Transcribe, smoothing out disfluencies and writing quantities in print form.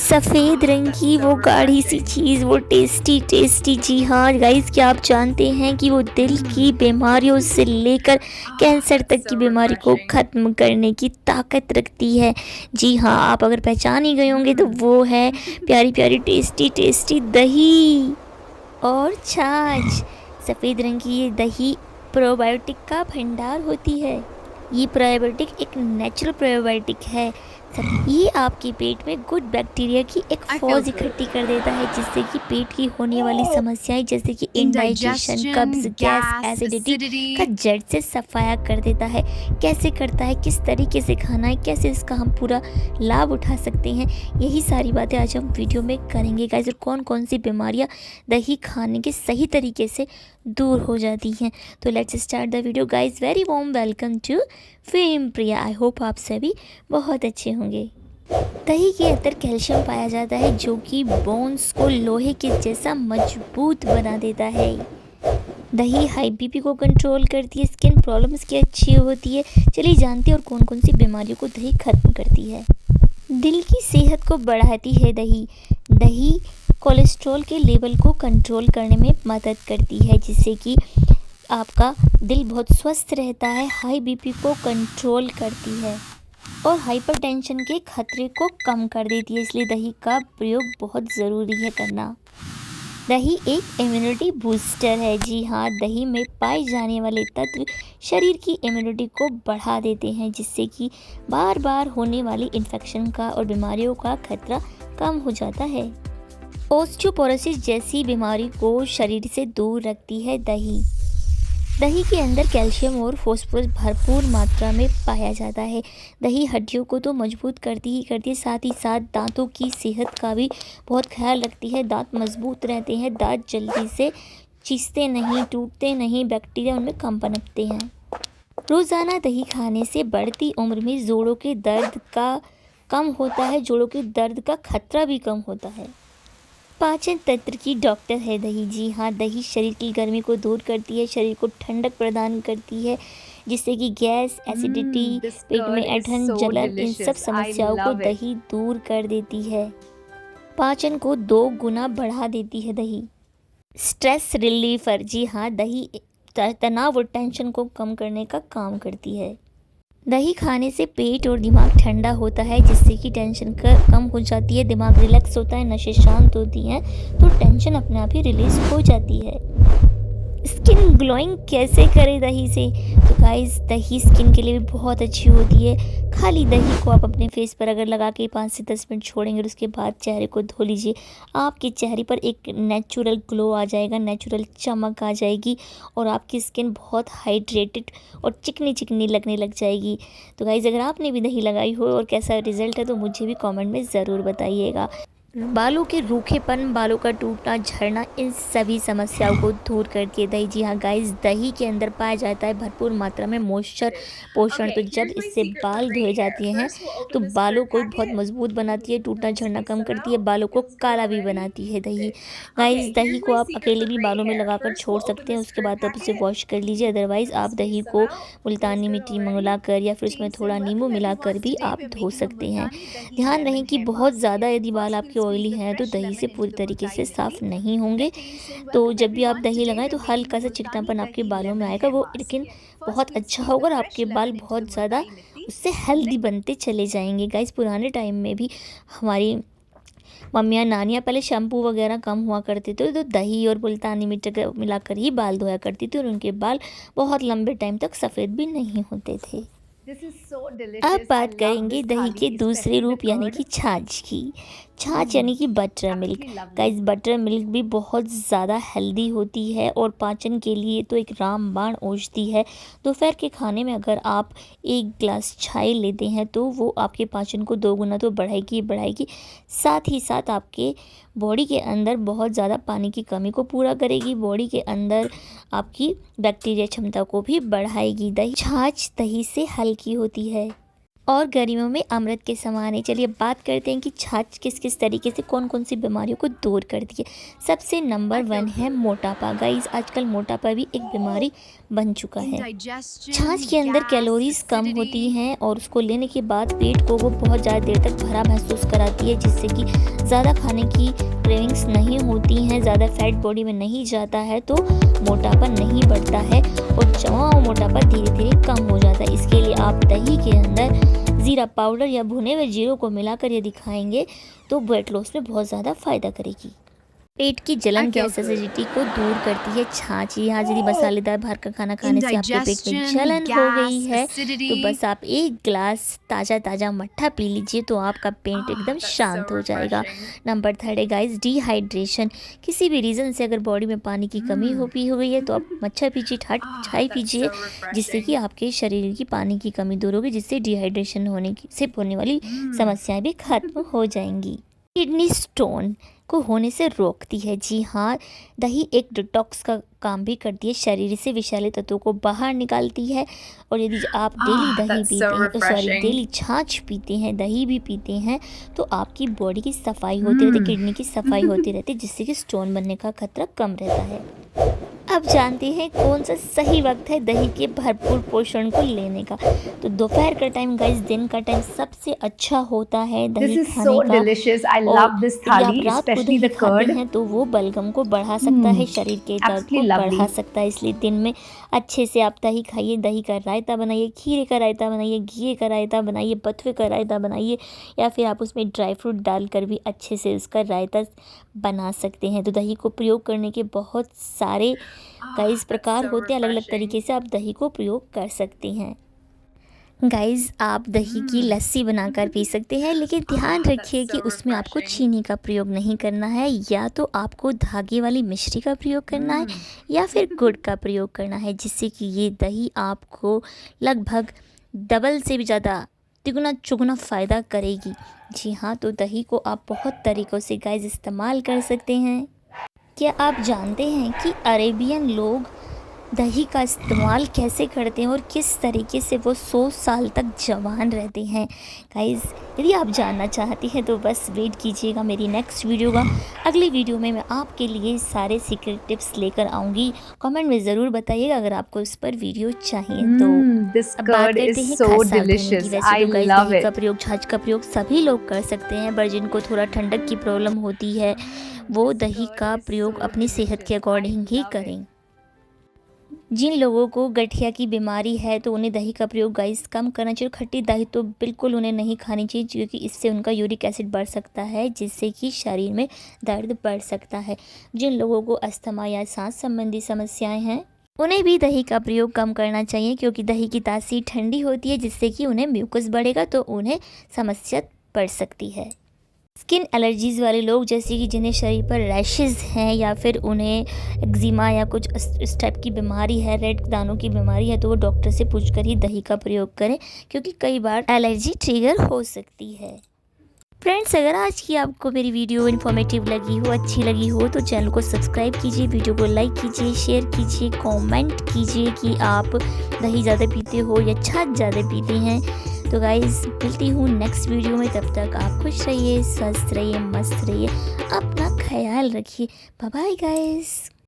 सफ़ेद रंग की वो गाढ़ी सी चीज़, वो टेस्टी टेस्टी। जी हाँ गाइस, क्या आप जानते हैं कि वो दिल की बीमारियों से लेकर कैंसर तक की बीमारी को ख़त्म करने की ताकत रखती है। जी हाँ, आप अगर पहचान ही गए होंगे तो वो है प्यारी प्यारी टेस्टी टेस्टी दही और छाछ। सफ़ेद रंग की ये दही प्रोबायोटिक का भंडार होती है। ये प्रोबायोटिक एक नेचुरल प्रोबायोटिक है। ये आपके पेट में गुड बैक्टीरिया की एक फौज इकट्ठी कर देता है, जिससे कि पेट की होने वाली समस्याएं जैसे कि इंडाइजेशन, कब्ज, गैस, एसिडिटी का जड़ से सफाया कर देता है। कैसे करता है, किस तरीके से खाना है, कैसे इसका हम पूरा लाभ उठा सकते हैं, यही सारी बातें आज हम वीडियो में करेंगे गाइस। और कौन कौन सी बीमारियां दही खाने के सही तरीके से दूर हो जाती हैं। तो let's start the video guys. Very warm welcome to fame Priya. I hope आप सभी बहुत अच्छे होंगे। दही के अंदर कैल्शियम पाया जाता है, जो कि बोन्स को लोहे के जैसा मजबूत बना देता है। दही हाई बीपी को कंट्रोल करती है, स्किन प्रॉब्लम्स की अच्छी होती है। चलिए जानते हैं और कौन कौन सी बीमारियों को दही खत्म करती है। दिल की सेहत को बढ़ाती है दही। दही कोलेस्ट्रॉल के लेवल को कंट्रोल करने में मदद करती है, जिससे कि आपका दिल बहुत स्वस्थ रहता है। हाई बीपी को कंट्रोल करती है और हाइपरटेंशन के खतरे को कम कर देती है, इसलिए दही का प्रयोग बहुत ज़रूरी है करना। दही एक इम्यूनिटी बूस्टर है। जी हाँ, दही में पाए जाने वाले तत्व शरीर की इम्यूनिटी को बढ़ा देते हैं, जिससे कि बार बार होने वाली इन्फेक्शन का और बीमारियों का खतरा कम हो जाता है। ऑस्टियोपोरोसिस जैसी बीमारी को शरीर से दूर रखती है दही। दही के अंदर कैल्शियम और फास्फोरस भरपूर मात्रा में पाया जाता है। दही हड्डियों को तो मजबूत करती ही करती है, साथ ही साथ दांतों की सेहत का भी बहुत ख्याल रखती है। दांत मजबूत रहते हैं, दांत जल्दी से चीसते नहीं, टूटते नहीं, बैक्टीरिया उनमें कम पनपते हैं। रोज़ाना दही खाने से बढ़ती उम्र में जोड़ों के दर्द का कम होता है, जोड़ों के दर्द का खतरा भी कम होता है। पाचन तंत्र की डॉक्टर है दही। जी हाँ, दही शरीर की गर्मी को दूर करती है, शरीर को ठंडक प्रदान करती है, जिससे कि गैस, एसिडिटी, पेट में ऐंठन, जलन, इन सब समस्याओं को दही दूर कर देती है। पाचन को 2 गुना बढ़ा देती है दही। स्ट्रेस रिलीफर। जी हाँ, दही तनाव और टेंशन को कम करने का काम करती है। दही खाने से पेट और दिमाग ठंडा होता है, जिससे कि टेंशन कम हो जाती है, दिमाग रिलैक्स होता है, नशे शांत होती हैं, तो टेंशन अपने आप ही रिलीज हो जाती है। स्किन ग्लोइंग कैसे करें दही से? तो गाइस, दही स्किन के लिए भी बहुत अच्छी होती है। खाली दही को आप अपने फेस पर अगर लगा के 5 से 10 मिनट छोड़ेंगे और उसके बाद चेहरे को धो लीजिए, आपके चेहरे पर एक नेचुरल ग्लो आ जाएगा, नेचुरल चमक आ जाएगी और आपकी स्किन बहुत हाइड्रेटेड और चिकनी चिकनी लगने लग जाएगी। तो गाइस, अगर आपने भी दही लगाई हो और कैसा रिजल्ट है तो मुझे भी कमेंट में ज़रूर बताइएगा। बालों के रूखेपन, बालों का टूटना, झड़ना, इन सभी समस्याओं को दूर करती है दही। जी हाँ गाइस, दही के अंदर पाया जाता है भरपूर मात्रा में मॉइस्चर, पोषण। तो जब इससे बाल धोए जाते हैं तो बालों को बहुत मजबूत बनाती है, टूटना झड़ना कम करती है, बालों को काला भी बनाती है दही। गाइस, दही को आप अकेले भी बालों में लगाकर छोड़ सकते हैं, उसके बाद आप इसे वॉश कर लीजिए। अदरवाइज़ आप दही को मुल्तानी मिट्टी मिलाकर या फिर उसमें थोड़ा नींबू मिलाकर भी आप धो सकते हैं। ध्यान रहे कि बहुत ज़्यादा यदि बाल आपके ऑयली हैं तो दही से पूरी तरीके से साफ़ नहीं होंगे। तो जब भी आप दही लगाएं तो हल्का सा चिकनापन आपके बालों में आएगा, वो लेकिन बहुत अच्छा होगा और आपके बाल बहुत ज़्यादा उससे हेल्दी बनते चले जाएंगे। गाइस, पुराने टाइम में भी हमारी मम्मियाँ, नानियाँ पहले शैम्पू वगैरह कम हुआ करते थे, तो दही और मुल्तानी मिट्टी मिलाकर ही बाल धोया करती थी और उनके बाल बहुत लंबे टाइम तक सफ़ेद भी नहीं होते थे। अब बात करेंगे दही के दूसरे रूप यानी कि छाछ की। छाछ यानी कि butter milk. Guys, butter milk भी बहुत ज़्यादा हेल्दी होती है और पाचन के लिए तो एक रामबाण औषधि है। दोपहर के खाने में अगर आप 1 गिलास चाय लेते हैं तो वो आपके पाचन को 2 गुना तो बढ़ाएगी, साथ ही साथ आपके बॉडी के अंदर बहुत ज़्यादा पानी की कमी को पूरा करेगी, बॉडी के अंदर आपकी बैक्टीरिया क्षमता को भी बढ़ाएगी। छाछ दही से हल्की होती है और गर्मियों में अमृत के समान है। चलिए बात करते हैं कि छाछ किस किस तरीके से कौन कौन सी बीमारियों को दूर करती है। सबसे नंबर 1 है मोटापा। गाइस आजकल मोटापा भी एक बीमारी बन चुका है। छाछ के अंदर कैलोरीज कम होती हैं और उसको लेने के बाद पेट को वो बहुत ज़्यादा देर तक भरा महसूस कराती है, जिससे कि ज़्यादा खाने की क्रेविंग्स नहीं होती हैं, ज़्यादा फैट बॉडी में नहीं जाता है, तो मोटापा नहीं बढ़ता है और जमा हुआ मोटापा धीरे धीरे कम हो जाता है। इसके लिए आप दही के अंदर ज़ीरा पाउडर या भुने हुए जीरों को मिलाकर यदि खाएंगे तो वेट लॉस में बहुत ज़्यादा फ़ायदा करेगी। पेट की जलन गैस एसिडिटी को दूर करती है छाछ। यहाँ यदि मसालेदार बाहर का खाना खाने से आपके पेट में जलन हो गई है तो बस आप एक गिलास ताज़ा मट्ठा पी लीजिए तो आपका पेट एकदम शांत हो जाएगा। नंबर 3 है गाइस डिहाइड्रेशन। किसी भी रीज़न से अगर बॉडी में पानी की कमी हो गई है तो आप मच्छा पीजिए, चाय पीजिए, जिससे कि आपके शरीर की पानी की कमी दूर होगी, जिससे डिहाइड्रेशन से होने वाली समस्याएं भी खत्म हो जाएंगी। किडनी स्टोन को होने से रोकती है। जी हाँ, दही एक डिटॉक्स का काम भी करती है, शरीर से विषैले तत्वों को बाहर निकालती है। और यदि आप डेली दही पीते हैं डेली छाछ पीते हैं, दही भी पीते हैं, तो आपकी बॉडी की सफाई होती रहती है, किडनी की सफाई होती रहती है, जिससे कि स्टोन बनने का खतरा कम रहता है। अब जानते हैं कौन सा सही वक्त है दही के भरपूर पोषण को लेने का। तो दोपहर का टाइम गाइस, दिन का टाइम सबसे अच्छा होता है दही खाने का। और रात को दही खाते हैं तो वो बलगम को बढ़ा सकता है, शरीर के दर्द को बढ़ा सकता है। इसलिए दिन में अच्छे से आप दही खाइए। दही का रायता बनाइए, खीरे का रायता बनाइए, घी का रायता बनाइए, बथुए का रायता बनाइए, या फिर आप उसमें ड्राई फ्रूट डालकर भी अच्छे से उसका रायता बना सकते हैं। तो दही को प्रयोग करने के बहुत सारे गाइस प्रकार होते हैं, अलग अलग तरीके से आप दही को प्रयोग कर सकते हैं। गाइस आप दही की लस्सी बनाकर पी सकते हैं, लेकिन ध्यान रखिए कि उसमें आपको चीनी का प्रयोग नहीं करना है, या तो आपको धागे वाली मिश्री का प्रयोग करना है या फिर गुड़ का प्रयोग करना है, जिससे कि ये दही आपको लगभग डबल से भी ज़्यादा तिगुना चुगुना फ़ायदा करेगी। जी हाँ, तो दही को आप बहुत तरीक़ों से गाइस इस्तेमाल कर सकते हैं। क्या आप जानते हैं कि अरेबियन लोग दही का इस्तेमाल कैसे करते हैं और किस तरीके से वो 100 साल तक जवान रहते हैं? गाइस यदि आप जानना चाहते हैं तो बस वेट कीजिएगा मेरी नेक्स्ट वीडियो का। अगली वीडियो में मैं आपके लिए सारे सीक्रेट टिप्स लेकर आऊँगी। कमेंट में ज़रूर बताइएगा अगर आपको इस पर वीडियो चाहिए तो। अब बात करते हैं खासा की। वैसे तो गाइस दही का प्रयोग, छाछ का प्रयोग सभी लोग कर सकते हैं, पर जिनको थोड़ा ठंडक की प्रॉब्लम होती है वो दही का प्रयोग अपनी सेहत के अकॉर्डिंग ही करें। जिन लोगों को गठिया की बीमारी है तो उन्हें दही का प्रयोग गाइस कम करना चाहिए। खट्टी दही तो बिल्कुल उन्हें नहीं खानी चाहिए, क्योंकि इससे उनका यूरिक एसिड बढ़ सकता है, जिससे कि शरीर में दर्द बढ़ सकता है। जिन लोगों को अस्थमा या सांस संबंधी समस्याएं हैं उन्हें भी दही का प्रयोग कम करना चाहिए, क्योंकि दही की तासीर ठंडी होती है, जिससे कि उन्हें म्यूकस बढ़ेगा तो उन्हें समस्या बढ़ सकती है। स्किन एलर्जीज़ वाले लोग, जैसे कि जिन्हें शरीर पर रैशेज़ हैं या फिर उन्हें एक्जिमा या कुछ इस टाइप की बीमारी है, रेड दानों की बीमारी है, तो वो डॉक्टर से पूछकर ही दही का प्रयोग करें, क्योंकि कई बार एलर्जी ट्रिगर हो सकती है। फ्रेंड्स, अगर आज की आपको मेरी वीडियो इन्फॉर्मेटिव लगी हो, अच्छी लगी हो, तो चैनल को सब्सक्राइब कीजिए, वीडियो को लाइक कीजिए, शेयर कीजिए, कमेंट कीजिए कि आप दही ज़्यादा पीते हो या छाछ ज़्यादा पीते हैं। तो गाइज़ मिलती हूँ नेक्स्ट वीडियो में, तब तक आप खुश रहिए, स्वस्थ रहिए, मस्त रहिए, अपना ख्याल रखिए। Bye bye guys.